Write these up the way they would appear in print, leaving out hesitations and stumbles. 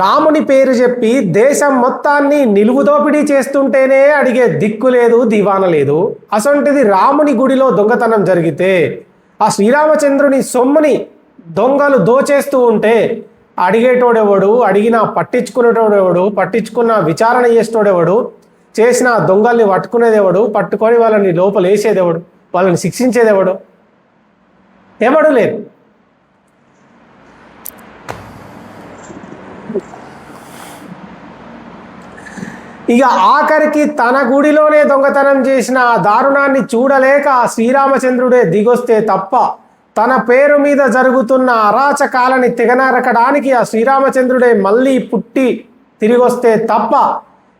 రాముని పేరు చెప్పి దేశం మొత్తాన్ని నిలువుదోపిడీ చేస్తుంటేనే అడిగే దిక్కు లేదు, దివాన లేదు. అసొంటిది రాముని గుడిలో దొంగతనం జరిగితే ఆ శ్రీరామచంద్రుని సొమ్ముని దొంగలు దోచేస్తూ ఉంటే అడిగేటోడెవడు, అడిగినా పట్టించుకునేటోడెవడు, పట్టించుకున్న విచారణ చేసేటోడెవడు, చేసిన దొంగల్ని పట్టుకునేదేవడు, పట్టుకొని వాళ్ళని లోపల వేసేదేవడు, వాళ్ళని శిక్షించేదేవడు? ఎవడు లేదు. ఇక ఆఖరికి తన గుడిలోనే దొంగతనం చేసిన ఆ దారుణాన్ని చూడలేక శ్రీరామచంద్రుడే దిగొస్తే తప్ప తన పేరు మీద జరుగుతున్న అరాచకాలని తెగనరకడానికి ఆ శ్రీరామచంద్రుడే మళ్ళీ పుట్టి తిరిగొస్తే తప్ప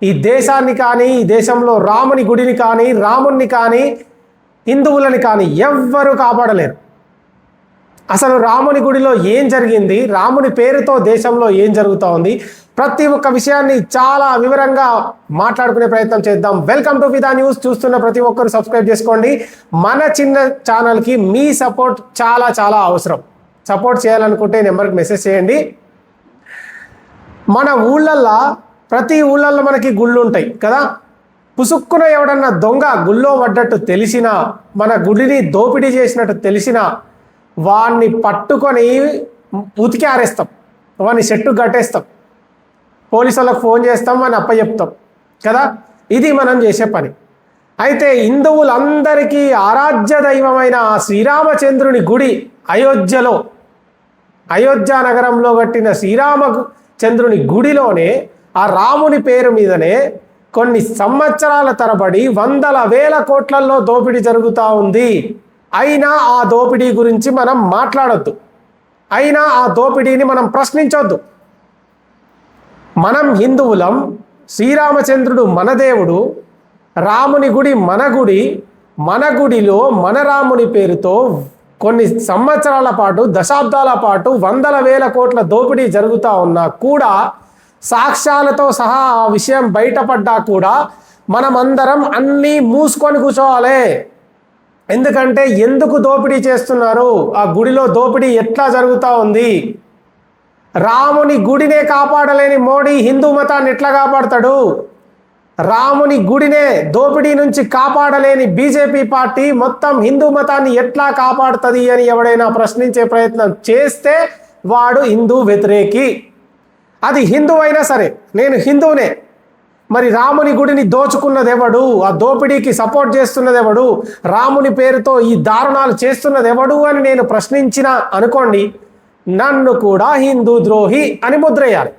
ఈ దేశాన్ని కానీ, ఈ దేశంలో రాముని గుడిని కానీ, రాముణ్ణి కానీ, హిందువులని కానీ ఎవ్వరూ కాపాడలేరు. అసలు రాముని గుడిలో ఏం జరిగింది, రాముని పేరుతో దేశంలో ఏం జరుగుతూ ఉంది, ప్రతి ఒక్క విషయాన్ని చాలా వివరంగా మాట్లాడుకునే ప్రయత్నం చేద్దాం. Welcome to Vida news. చూస్తున్న ప్రతి ఒక్కరు సబ్స్క్రైబ్ చేసుకోండి. మన చిన్న ఛానల్కి మీ సపోర్ట్ చాలా చాలా అవసరం. సపోర్ట్ చేయాలనుకుంటే నెంబర్కి మెసేజ్ చేయండి. మన ఊళ్ళల్లో ప్రతి ఊళ్ళల్లో మనకి గుళ్ళు ఉంటాయి కదా. పుసుక్కున ఎవడన్నా దొంగ గుళ్ళో పడ్డట్టు తెలిసినా, మన గుడిని దోపిడీ చేసినట్టు తెలిసినా వాడిని పట్టుకొని ఉతికి ఆరేస్తాం, వాడిని చెట్టు కట్టేస్తాం, పోలీసు వాళ్ళకి ఫోన్ చేస్తాం, అని అప్పచెప్తాం కదా. ఇది మనం చేసే పని. అయితే హిందువులందరికీ ఆరాధ్య దైవమైన శ్రీరామచంద్రుని గుడి అయోధ్యలో, అయోధ్య నగరంలో కట్టిన శ్రీరామచంద్రుని గుడిలోనే ఆ రాముని పేరు మీదనే కొన్ని సంవత్సరాల తరబడి వందల వేల కోట్లలో దోపిడీ జరుగుతూ ఉంది. అయినా ఆ దోపిడీ గురించి మనం మాట్లాడొద్దు, అయినా ఆ దోపిడీని మనం ప్రశ్నించొద్దు. మనం హిందువులం, శ్రీరామచంద్రుడు మన దేవుడు, రాముని గుడి మన గుడి, మన గుడిలో మన రాముని పేరుతో కొన్ని సంవత్సరాల పాటు, దశాబ్దాల పాటు వందల వేల కోట్ల దోపిడీ జరుగుతూ ఉన్నా కూడా, సాక్ష్యాలతో సహా ఆ విషయం బయటపడ్డా కూడా మనమందరం అన్నీ మూసుకొని కూర్చోవాలి. ఎందుకంటే ఎందుకు దోపిడీ చేస్తున్నారు, ఆ గుడిలో దోపిడీ ఎట్లా జరుగుతూ ఉంది, రాముని గుడినే కాపాడలేని మోడీ హిందూ మతాన్ని ఎట్లా కాపాడతాడు, రాముని గుడినే దోపిడీ నుంచి కాపాడలేని బీజేపీ పార్టీ మొత్తం హిందూ మతాన్ని ఎట్లా కాపాడుతుంది అని ఎవడైనా ప్రశ్నించే ప్రయత్నం చేస్తే వాడు హిందూ వ్యతిరేకి. అది హిందూ అయినా సరే, నేను హిందువునే, మరి రాముని గుడిని దోచుకున్నది ఎవడు, ఆ దోపిడీకి సపోర్ట్ చేస్తున్నది ఎవడు, రాముని పేరుతో ఈ దారుణాలు చేస్తున్నది ఎవడు అని నేను ప్రశ్నించిన అనుకోండి, నన్ను కూడా హిందూ ద్రోహి అని ముద్రేయాలి.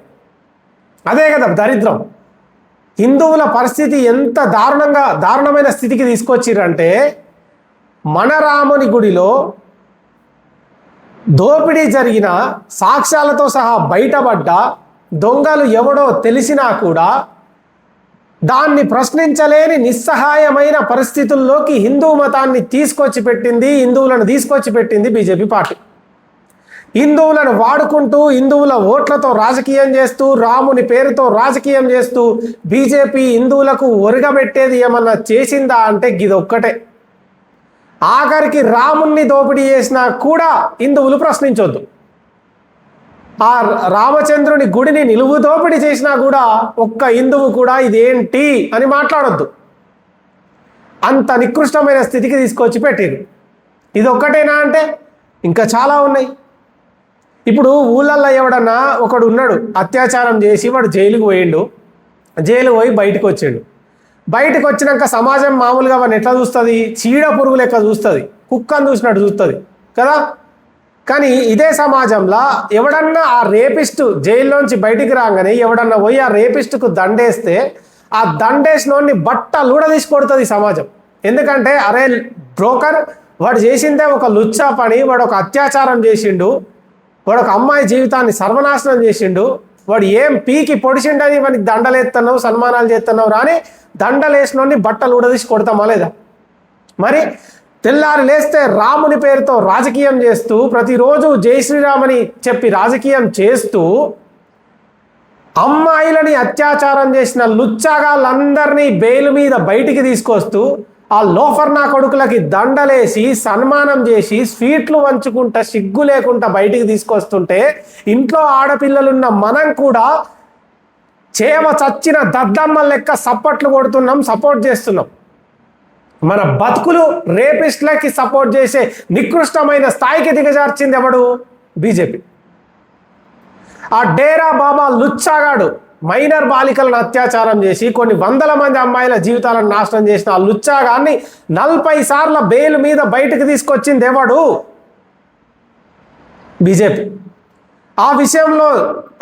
అదే కదా దరిద్రం. హిందువుల పరిస్థితి ఎంత దారుణమైన స్థితికి తీసుకొచ్చిరంటే, మన రాముని గుడిలో దోపిడీ జరిగిన సాక్ష్యాలతో సహా బయటపడ్డ దొంగలు ఎవడో తెలిసినా కూడా దాన్ని ప్రశ్నించలేని నిస్సహాయమైన పరిస్థితుల్లోకి హిందూ మతాన్ని తీసుకొచ్చి పెట్టింది, హిందువులను తీసుకొచ్చి పెట్టింది బీజేపీ పార్టీ. హిందువులను వాడుకుంటూ, హిందువుల ఓట్లతో రాజకీయం చేస్తూ, రాముని పేరుతో రాజకీయం చేస్తూ బీజేపీ హిందువులకు ఒరగబెట్టేది ఏమన్నా చేసిందా అంటే గిదొక్కటే. ఆఖరికి రాముణ్ణి దోపిడీ చేసినా కూడా హిందువులు ప్రశ్నించొద్దు. ఆ రామచంద్రుని గుడిని నిలువు దోపిడీ చేసినా కూడా ఒక్క హిందువు కూడా ఇదేంటి అని మాట్లాడొద్దు. అంత నికృష్టమైన స్థితికి తీసుకొచ్చి పెట్టారు. ఇది ఒక్కటేనా అంటే ఇంకా చాలా ఉన్నాయి. ఇప్పుడు ఊళ్ళల్లో ఎవడన్నా ఒకడు ఉన్నాడు, అత్యాచారం చేసి వాడు జైలుకు పోయిండు, జైలు పోయి బయటకు వచ్చాడు. బయటకు వచ్చినాక సమాజం మామూలుగా వాడిని ఎట్లా చూస్తుంది, చీడ పురుగు లెక్క చూస్తుంది, కుక్కను చూసినట్టు చూస్తుంది కదా. కానీ ఇదే సమాజంలో ఎవడన్నా ఆ రేపిస్ట్ జైల్లోంచి బయటికి రాగానే ఎవడన్నా పోయి ఆ రేపిస్ట్కు దండేస్తే ఆ దండేసినోడిని బట్టలు కూడా తీసి కొడుతుంది సమాజం. ఎందుకంటే అరే బ్రోకర్, వాడు చేసిందే ఒక లుచ్చా పని, వాడు ఒక అత్యాచారం చేసిండు, వాడు ఒక అమ్మాయి జీవితాన్ని సర్వనాశనం చేసిండు, వాడు ఏం పీకి పొడిచిండని వానికి దండలు ఎత్తున్నావు, సన్మానాలు చేస్తున్నావు రాని దండలేసినోడిని బట్టలు ఊడదీసి కొడతామా లేదా? మరి తెల్లారి లేస్తే రాముని పేరుతో రాజకీయం చేస్తూ, ప్రతిరోజు జై శ్రీరామని చెప్పి రాజకీయం చేస్తూ, అమ్మాయిలని అత్యాచారం చేసిన లుచ్చాగాళ్ళందరినీ బెయిల్ మీద బయటికి తీసుకొస్తూ, ఆ ఆ లోఫర్ నా కొడుకులకి దండలేసి సన్మానం చేసి స్వీట్లు వంచుకుంటా సిగ్గు లేకుండా బయటికి తీసుకొస్తుంటే ఇంట్లో ఆడపిల్లలున్న మనం కూడా చేవ చచ్చిన దద్దమ్మ లెక్క సప్పట్లు కొడుతున్నాం, సపోర్ట్ చేస్తున్నాం. మన బతుకులు రేపిస్ట్లకి సపోర్ట్ చేసే నికృష్టమైన స్థాయికి దిగజార్చింది ఎవడు? బీజేపీ. ఆ డేరా బాబా లుచ్చాగాడు మైనర్ బాలికలను అత్యాచారం చేసి కొన్ని వందల మంది అమ్మాయిల జీవితాలను నాశనం చేసిన ఆ లుచ్చాగాన్ని 40 సార్ల బెయిల్ మీద బయటకు తీసుకొచ్చింది ఎవడు? బీజేపీ. ఆ విషయంలో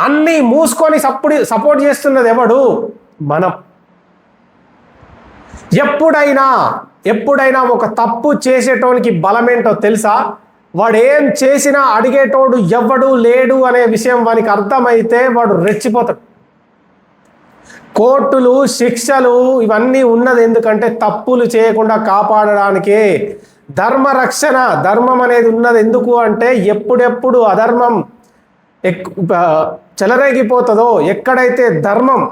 అన్నీ మూసుకొని సపోర్ట్ చేస్తున్నది ఎవడు? మనం. ఎప్పుడైనా ఒక తప్పు చేసేటోనికి బలమేంటో తెలుసా? వాడు ఏం చేసినా అడిగేటోడు ఎవ్వడు లేడు అనే విషయం వానికి అర్థమైతే వాడు రెచ్చిపోతాడు. కోర్టులు, శిక్షలు ఇవన్నీ ఉన్నది ఎందుకంటే తప్పులు చేయకుండా కాపాడడానికే. ధర్మరక్షణ, ధర్మం అనేది ఉన్నది ఎందుకు అంటే ఎప్పుడెప్పుడు అధర్మం చెలరేగిపోతుందో, ఎక్కడైతే ధర్మం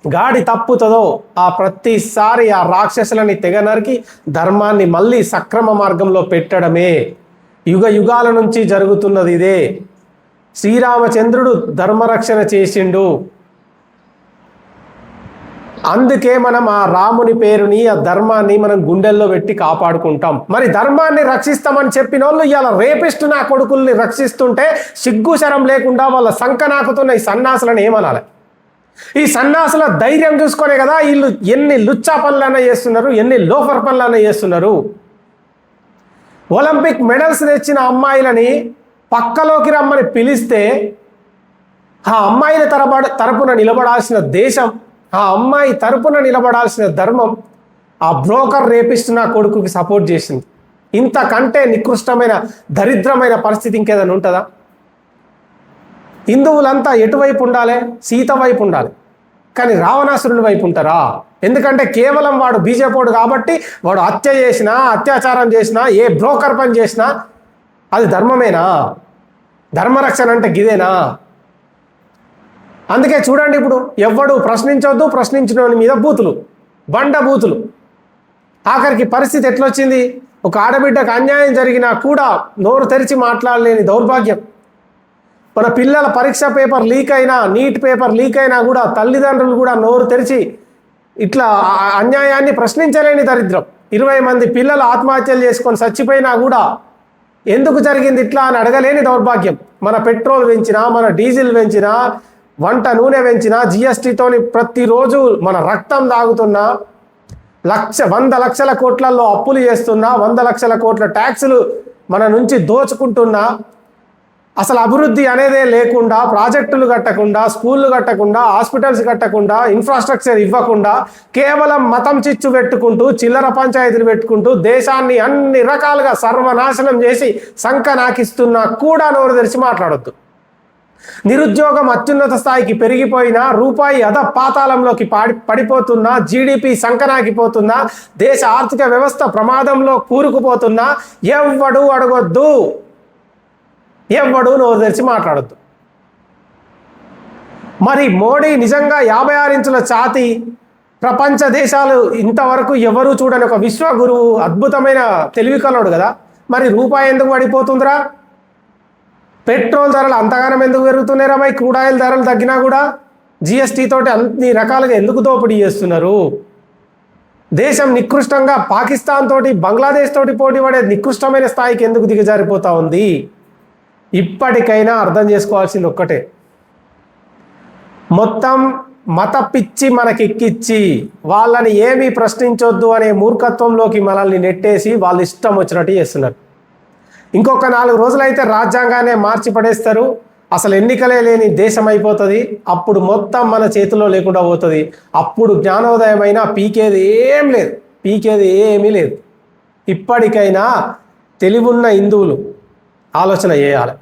గాడి తప్పుతుందో ఆ ప్రతిసారి ఆ రాక్షసులని తెగనరికి ధర్మాన్ని మళ్ళీ సక్రమ మార్గంలో పెట్టడమే యుగ యుగాల నుంచి జరుగుతున్నది ఇదే. శ్రీరామచంద్రుడు ధర్మరక్షణ చేసిండు. అందుకే మనం ఆ రాముని పేరుని, ఆ ధర్మాన్ని మనం గుండెల్లో పెట్టి కాపాడుకుంటాం. మరి ధర్మాన్ని రక్షిస్తామని చెప్పిన వాళ్ళు ఇవాళ రేపిస్ట్ నా కొడుకుల్ని రక్షిస్తుంటే సిగ్గు శరం లేకుండా వాళ్ళ సంక నాకుతున్న ఈ సన్నాసులను ఏమనాలి? ఈ సన్నాసుల ధైర్యం చూసుకొనే కదా వీళ్ళు ఎన్ని లుచ్చా పనులన్నా చేస్తున్నారు, ఎన్ని లోఫర్ పనులన్నా చేస్తున్నారు. ఒలింపిక్ మెడల్స్ తెచ్చిన అమ్మాయిలని పక్కలోకి రమ్మని పిలిస్తే ఆ అమ్మాయిల తరపున నిలబడాల్సిన దేశం, ఆ అమ్మాయి తరపున నిలబడాల్సిన ధర్మం ఆ బ్రోకర్ రేపిస్తున్న కొడుకుకి సపోర్ట్ చేసింది. ఇంతకంటే నికృష్టమైన దరిద్రమైన పరిస్థితి ఇంకేదైనా ఉంటుందా? హిందువులంతా ఎటువైపు ఉండాలి? సీత వైపు ఉండాలి. కానీ రావణాసురుని వైపు ఉంటారా? ఎందుకంటే కేవలం వాడు బీజేపీడు కాబట్టి వాడు హత్య చేసినా, అత్యాచారం చేసినా, ఏ బ్రోకర్ పని చేసినా అది ధర్మమేనా? ధర్మరక్షణ అంటే గిదేనా? అందుకే చూడండి, ఇప్పుడు ఎవ్వడు ప్రశ్నించొద్దు, ప్రశ్నించిన మీద బూతులు, బండ బూతులు. ఆఖరికి పరిస్థితి ఎట్లొచ్చింది? ఒక ఆడబిడ్డకు అన్యాయం జరిగినా కూడా నోరు తెరిచి మాట్లాడలేని దౌర్భాగ్యం. మన పిల్లల పరీక్ష పేపర్ లీక్ అయినా, నీట్ పేపర్ లీక్ అయినా కూడా తల్లిదండ్రులు కూడా నోరు తెరిచి ఇట్లా అన్యాయాన్ని ప్రశ్నించలేని దరిద్రం. 20 మంది పిల్లలు ఆత్మహత్యలు చేసుకొని చచ్చిపోయినా కూడా ఎందుకు జరిగింది ఇట్లా అని అడగలేని దౌర్భాగ్యం. మన పెట్రోల్ పెంచినా, మన డీజిల్ పెంచినా, వంట నూనె పెంచినా, జిఎస్టీతోని ప్రతిరోజు మన రక్తం తాగుతున్నా, 100 లక్షల కోట్లలో అప్పులు చేస్తున్నా, 100 లక్షల కోట్ల ట్యాక్సులు మన నుంచి దోచుకుంటున్నా, అసలు అభివృద్ధి అనేదే లేకుండా, ప్రాజెక్టులు కట్టకుండా, స్కూళ్ళు కట్టకుండా, హాస్పిటల్స్ కట్టకుండా, ఇన్ఫ్రాస్ట్రక్చర్ ఇవ్వకుండా, కేవలం మతం చిచ్చు పెట్టుకుంటూ, చిల్లర పంచాయతీలు పెట్టుకుంటూ దేశాన్ని అన్ని రకాలుగా సర్వనాశనం చేసి సంక నాకిస్తున్నా కూడా నోరు తెరిచి మాట్లాడొద్దు. నిరుద్యోగం అత్యున్నత స్థాయికి పెరిగిపోయినా, రూపాయి పాతాళంలోకి పడిపోతున్నా, జీడిపి సంకనాకిపోతున్నా, దేశ ఆర్థిక వ్యవస్థ ప్రమాదంలో కూరుకుపోతున్నా ఎవ్వడు అడగొద్దు, ఎవ్వడు నోరు తెరిచి మాట్లాడొద్దు. మరి మోడీ నిజంగా 56 ఇంచుల ఛాతీ, ప్రపంచ దేశాలు ఇంతవరకు ఎవరూ చూడని ఒక విశ్వగురువు, అద్భుతమైన తెలివికలోడు కదా. మరి రూపాయి ఎందుకు పడిపోతుందిరా? పెట్రోల్ ధరలు అంతగానం ఎందుకు పెరుగుతున్నారా? బై క్రూడ్ ఆయిల్ ధరలు తగ్గినా కూడా జిఎస్టీ తోటి అన్ని రకాలుగా ఎందుకు దోపిడీ చేస్తున్నారు? దేశం నికృష్టంగా పాకిస్తాన్ తోటి, బంగ్లాదేశ్ తోటి పోటీ పడే నికృష్టమైన స్థాయికి ఎందుకు దిగజారిపోతా ఉంది? ఇప్పటికైనా అర్థం చేసుకోవాల్సింది ఒక్కటే, మొత్తం మత పిచ్చి మనకెక్కిచ్చి వాళ్ళని ఏమీ ప్రశ్నించొద్దు అనే మూర్ఖత్వంలోకి మనల్ని నెట్టేసి వాళ్ళు ఇష్టం వచ్చినట్టు చేస్తున్నారు. ఇంకొక 4 రోజులైతే రాజ్యాంగాన్ని మార్చి పడేస్తారు. అసలు ఎన్నికలే లేని దేశం అయిపోతుంది. అప్పుడు మొత్తం మన చేతిలో లేకుండా పోతుంది. అప్పుడు జ్ఞానోదయమైనా పీకేది ఏమీ లేదు. ఇప్పటికైనా తెలివున్న హిందువులు ఆలోచన చేయాలి.